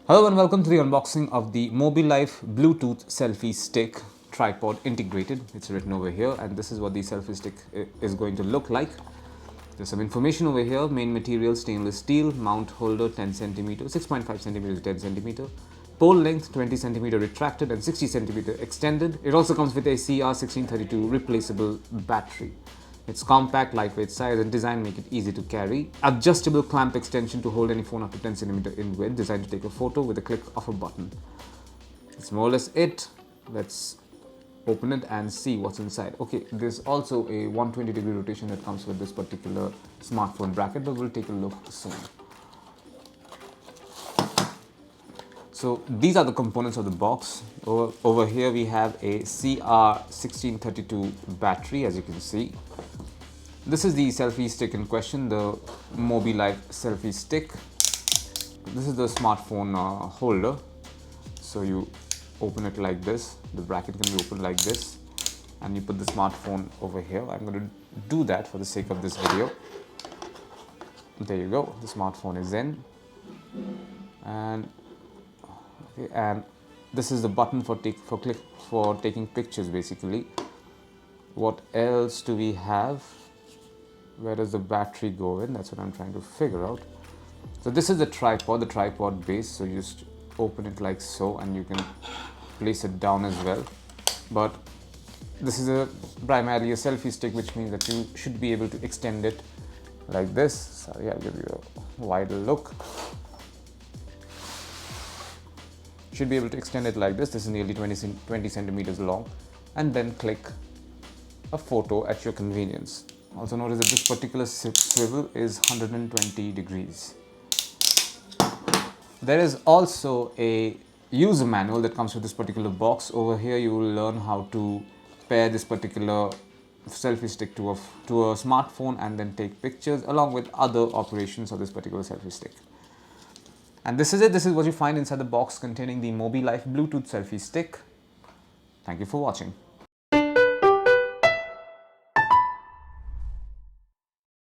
Hello and welcome to the unboxing of the Mobilife Bluetooth Selfie Stick tripod integrated. It's written over here, and this is what the selfie stick is going to look like. There's some information over here. Main material stainless steel, mount holder 10 cm, 6.5 cm to 10 cm, pole length 20 cm retracted and 60 cm extended. It also comes with a CR1632 replaceable battery. Its compact, lightweight size and design make it easy to carry. Adjustable clamp extension to hold any phone up to 10 cm in width, designed to take a photo with a click of a button. That's more or less it. Let's open it and see what's inside. Okay, there's also a 120-degree rotation that comes with this particular smartphone bracket, but we'll take a look soon. So these are the components of the box. Over here we have a CR1632 battery, as you can see. This is the selfie stick in question, the Mobilife selfie stick. This is the smartphone holder. So you open it like this. The bracket can be opened like this, and you put the smartphone over here. I'm going to do that for the sake of this video. There you go. The smartphone is in, and this is the button for taking pictures, basically. What else do we have? Where does the battery go in? That's what I'm trying to figure out. So this is the tripod base. So you just open it like so, and you can place it down as well. But this is primarily a selfie stick, which means that you should be able to extend it like this. Sorry, I'll give you a wider look. Should be able to extend it like this. This is nearly 20 centimeters long, and then click a photo at your convenience. Also notice that this particular swivel is 120 degrees. There is also a user manual that comes with this particular box. Over here you will learn how to pair this particular selfie stick to a smartphone and then take pictures, along with other operations of this particular selfie stick. And this is it. This is what you find inside the box containing the Mobilife Bluetooth selfie stick. Thank you for watching.